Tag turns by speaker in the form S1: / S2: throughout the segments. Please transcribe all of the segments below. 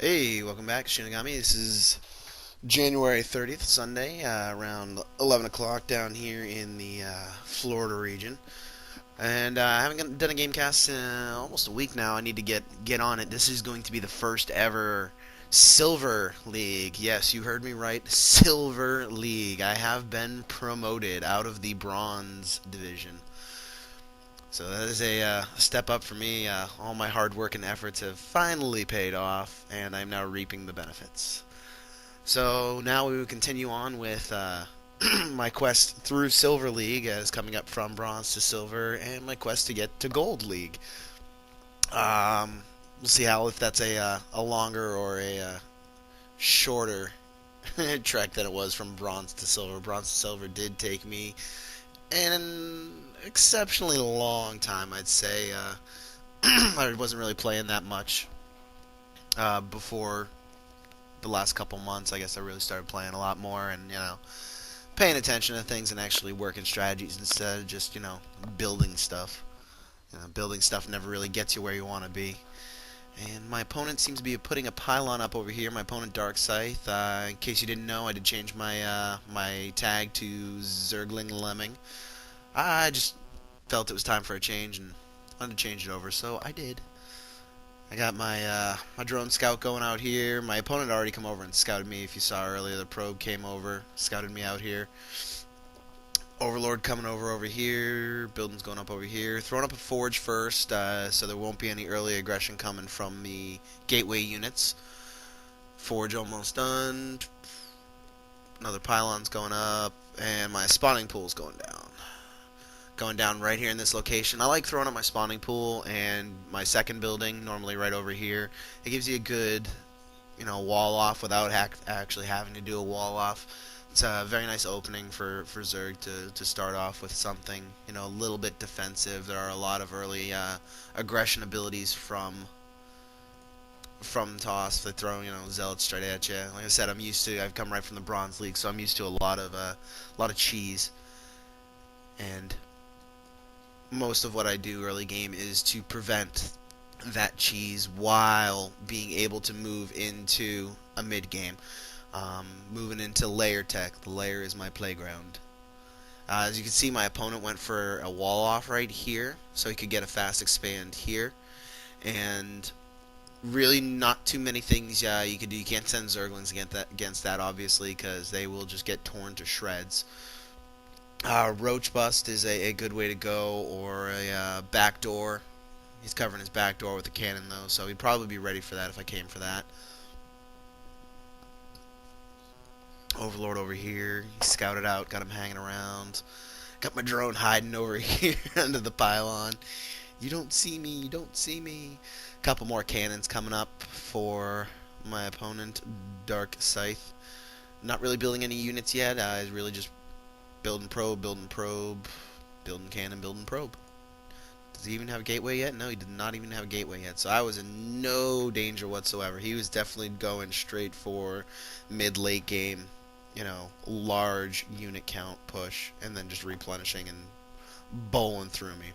S1: Hey, welcome back, Shinigami. This is January 30th, Sunday, around 11 o'clock down here in the Florida region. And I haven't done a gamecast in almost a week now. I need to get on it. This is going to be the first ever Silver League. Yes, you heard me right. Silver League. I have been promoted out of the Bronze Division. So that is a step up for me. All my hard work and efforts have finally paid off, and I'm now reaping the benefits. So now we will continue on with my quest through Silver League, as coming up from Bronze to Silver, and my quest to get to Gold League. We'll see how if that's a longer or a shorter trek than it was from Bronze to Silver. Bronze to Silver did take me an exceptionally long time, I'd say. I wasn't really playing that much before the last couple months. I guess I really started playing a lot more and, paying attention to things and actually working strategies instead of just, building stuff. Building stuff never really gets you where you want to be. And my opponent seems to be putting a pylon up over here. My opponent, Dark Scythe. In case you didn't know, I did change my tag to Zergling Lemming. I just felt it was time for a change and wanted to change it over, so I did. I got my drone scout going out here. My opponent had already come over and scouted me. If you saw earlier, the probe came over, scouted me out here. Overlord coming over here. Buildings going up over here. Throwing up a forge first, so there won't be any early aggression coming from the gateway units. Forge almost done. Another pylon's going up, and my spawning pool's going down right here in this location. I like throwing up my spawning pool and my second building, normally right over here. It gives you a good, wall off without actually having to do a wall off. It's a very nice opening for Zerg to start off with something, a little bit defensive. There are a lot of early aggression abilities from Toss. They throw, zealots straight at you. Like I said, I've come right from the Bronze League, so I'm used to a lot of cheese. And most of what I do early game is to prevent that cheese while being able to move into a mid game. Moving into layer tech. The layer is my playground. As you can see, my opponent went for a wall off right here, so he could get a fast expand here. And really not too many things you could do. You can't send Zerglings against that obviously, because they will just get torn to shreds. Roach Bust is a good way to go, or a back door. He's covering his back door with a cannon, though, so he'd probably be ready for that if I came for that. Overlord over here. He scouted out, got him hanging around. Got my drone hiding over here under the pylon. You don't see me, you don't see me. Couple more cannons coming up for my opponent, Dark Scythe. Not really building any units yet. He's really just building probe, building cannon, building probe. Does he even have a gateway yet? No, he did not even have a gateway yet. So I was in no danger whatsoever. He was definitely going straight for mid-late game, large unit count push, and then just replenishing and bowling through me.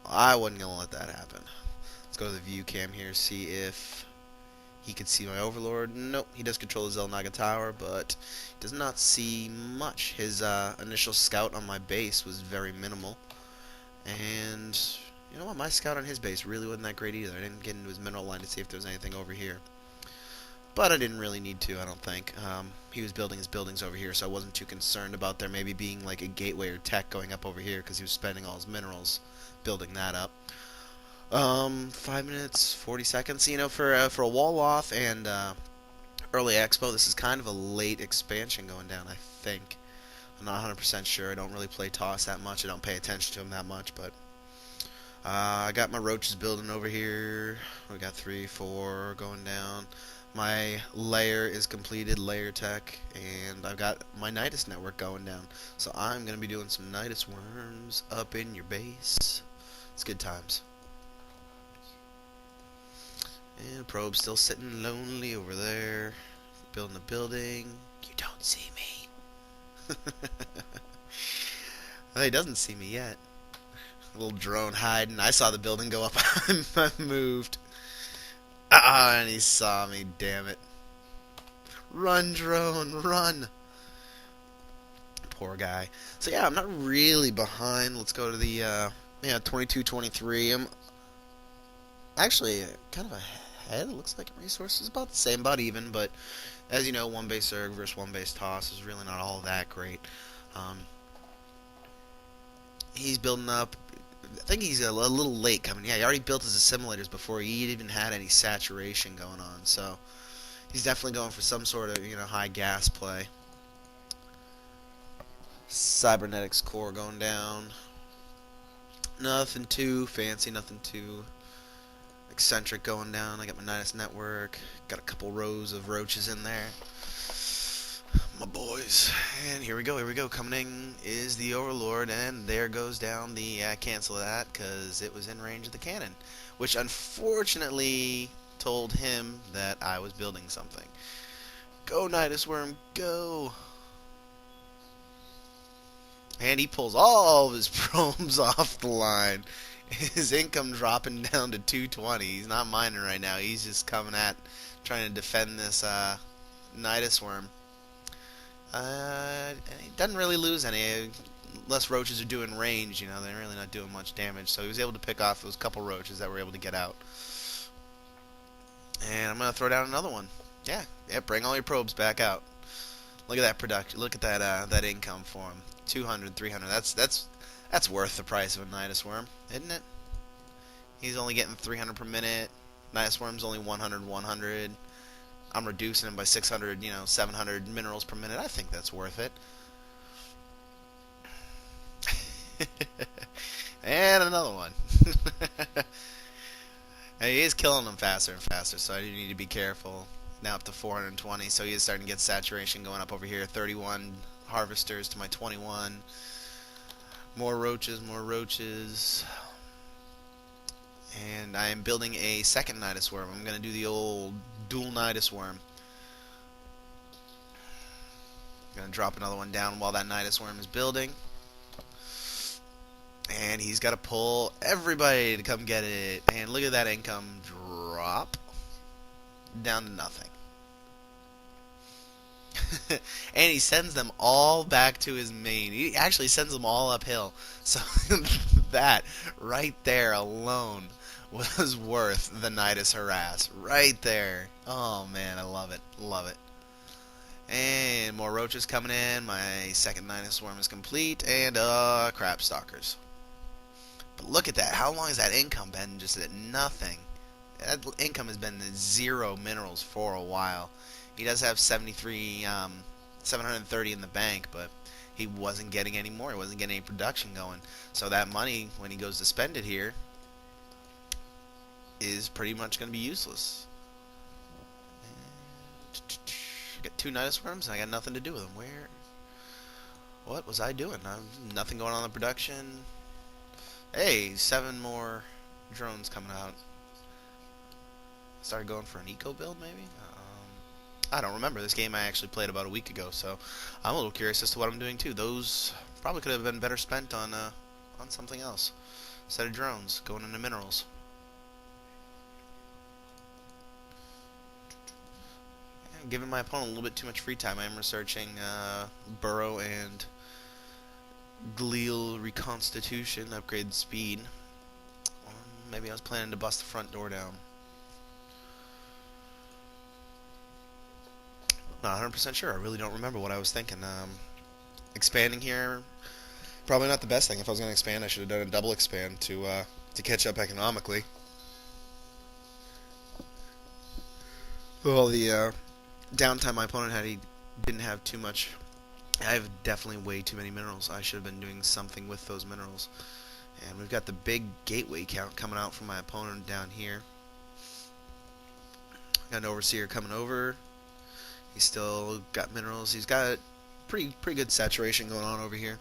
S1: I wasn't going to let that happen. Let's go to the view cam here, see if he can see my Overlord. Nope, he does control the Zelnaga Tower, but does not see much. His initial scout on my base was very minimal. And, you know what, my scout on his base really wasn't that great either. I didn't get into his mineral line to see if there was anything over here. But I didn't really need to, I don't think. He was building his buildings over here, so I wasn't too concerned about there maybe being like a gateway or tech going up over here, because he was spending all his minerals building that up. 5 minutes, 40 seconds. For a wall off and early expo, this is kind of a late expansion going down, I think. I'm not 100% sure. I don't really play Toss that much. I don't pay attention to him that much, but I got my roaches building over here. We got 3, 4 going down. My layer is completed, layer tech, and I've got my Nidus network going down. So I'm going to be doing some Nidus worms up in your base. It's good times. And probe still sitting lonely over there, building a building. You don't see me. Well, he doesn't see me yet. A little drone hiding. I saw the building go up. I moved. And he saw me, damn it. Run, drone, run. Poor guy. So yeah, I'm not really behind. Let's go to the, 22-23. I'm actually kind of ahead. It looks like resources about the same, about even, but as you know, one base erg versus one base toss is really not all that great. Um, he's building up. I think he's a little late coming. Yeah, he already built his assimilators before he even had any saturation going on. So he's definitely going for some sort of high gas play. Cybernetics core going down. Nothing too fancy. Nothing too eccentric going down. I got my Nidus network. Got a couple rows of roaches in there. My boys. And here we go, Coming in is the Overlord, and there goes down the cancel that, because it was in range of the cannon, which unfortunately told him that I was building something. Go, Nidus Worm, go! And he pulls all of his probes off the line. His income dropping down to 220. He's not mining right now. He's just coming at, trying to defend this Nidus Worm. He doesn't really lose any. Unless roaches are doing range, they're really not doing much damage. So he was able to pick off those couple roaches that were able to get out. And I'm gonna throw down another one. Yeah, bring all your probes back out. Look at that production. Look at that income for him. 200, 300. That's worth the price of a Nidus Worm, isn't it? He's only getting 300 per minute. Nidus Worm's only 100, 100. I'm reducing him by 600, 700 minerals per minute. I think that's worth it. And another one. And he is killing them faster and faster, so I do need to be careful. Now up to 420, so he is starting to get saturation going up over here. 31 harvesters to my 21. More roaches, more roaches. And I am building a second Nidus Worm. I'm going to do the old dual Nidus Worm. I'm going to drop another one down while that Nidus Worm is building. And he's got to pull everybody to come get it. And look at that income drop down to nothing. And he sends them all back to his main. He actually sends them all uphill. So that right there alone was worth the Nidus harass. Right there. Oh man, I love it. Love it. And more roaches coming in. My second Nidus swarm is complete. And crap stalkers. But look at that. How long has that income been just at nothing? That income has been at 0 minerals for a while. He does have 730 in the bank, but he wasn't getting any more. He wasn't getting any production going. So that money, when he goes to spend it here, is pretty much going to be useless. I got 2 Nidus Worms, and I got nothing to do with them. What was I doing? Nothing going on in the production. Hey, 7 more drones coming out. Started going for an eco build, maybe? I don't remember. This game I actually played about a week ago, so I'm a little curious as to what I'm doing too. Those probably could have been better spent on something else. Instead of drones, going into minerals. And giving my opponent a little bit too much free time. I am researching burrow and glial reconstitution, upgrade speed. Maybe I was planning to bust the front door down. Not 100% sure. I really don't remember what I was thinking. Expanding here, probably not the best thing. If I was going to expand, I should have done a double expand to catch up economically. Well, the downtime my opponent had, he didn't have too much. I have definitely way too many minerals. I should have been doing something with those minerals. And we've got the big gateway count coming out from my opponent down here. Got an overseer coming over. He's still got minerals. He's got pretty good saturation going on over here.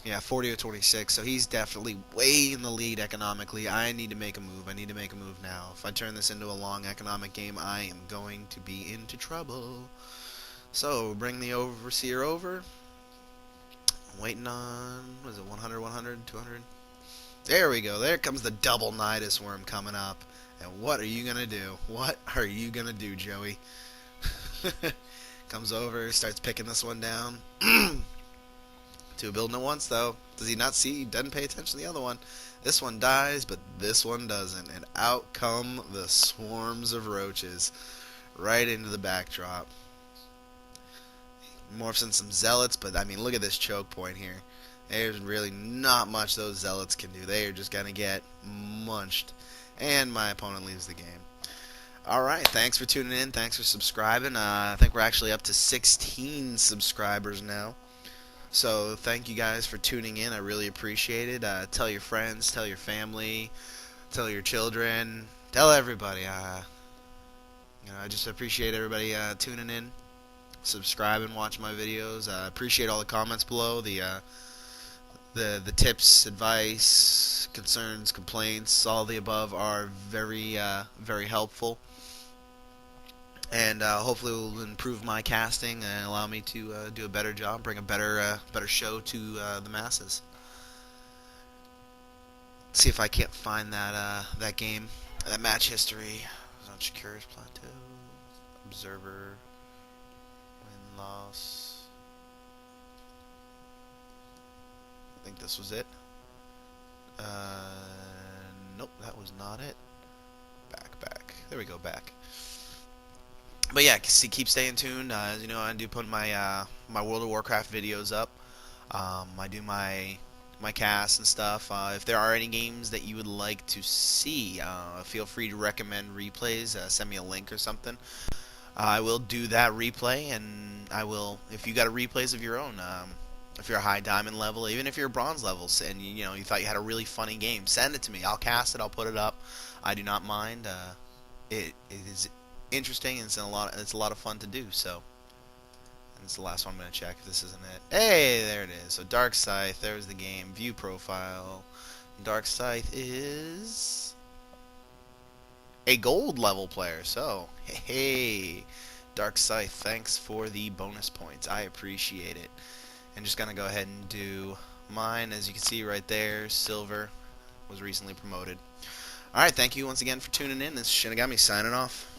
S1: Yeah, 40 to 26. So he's definitely way in the lead economically. I need to make a move. I need to make a move now. If I turn this into a long economic game, I am going to be into trouble. So bring the overseer over. I'm waiting on, what is it, 100, 100, 200? There we go. There comes the double Nidus Worm coming up. And what are you gonna do? What are you gonna do, Joey? Comes over, starts picking this one down. Two building at once, though. Does he not see? He doesn't pay attention to the other one. This one dies, but this one doesn't. And out come the swarms of roaches right into the backdrop. Morphs in some zealots, but I mean, look at this choke point here. There's really not much those zealots can do. They are just going to get munched. And my opponent leaves the game. Alright, thanks for tuning in. Thanks for subscribing. I think we're actually up to 16 subscribers now. So thank you guys for tuning in. I really appreciate it. Tell your friends, tell your family, tell your children, tell everybody. I just appreciate everybody tuning in, subscribing, watching my videos. Appreciate all the comments below. The tips, advice, concerns, complaints, all the above are very very helpful. And hopefully it will improve my casting and allow me to do a better job, bring a better show to the masses. See if I can't find that game, that match history. I was on Shakira's Plateau, Observer, win loss. I think this was it. Nope, that was not it. Back. There we go, back. But yeah, see, keep staying tuned. As you know, I do put my my World of Warcraft videos up. I do my casts and stuff. If there are any games that you would like to see, feel free to recommend replays. Send me a link or something. I will do that replay, and I will, if you got replays of your own. If you're a high diamond level, even if you're a bronze level, and you thought you had a really funny game, send it to me. I'll cast it. I'll put it up. I do not mind. It is interesting, and it's a lot of fun to do. So, and it's the last one I'm gonna check if this isn't it. Hey, there it is. So Dark Scythe, there's the game. View profile. Dark Scythe is a gold level player. So, hey, Dark Scythe, thanks for the bonus points. I appreciate it. And just gonna go ahead and do mine. As you can see right there, silver was recently promoted. Alright, thank you once again for tuning in. This is Shinigami signing off.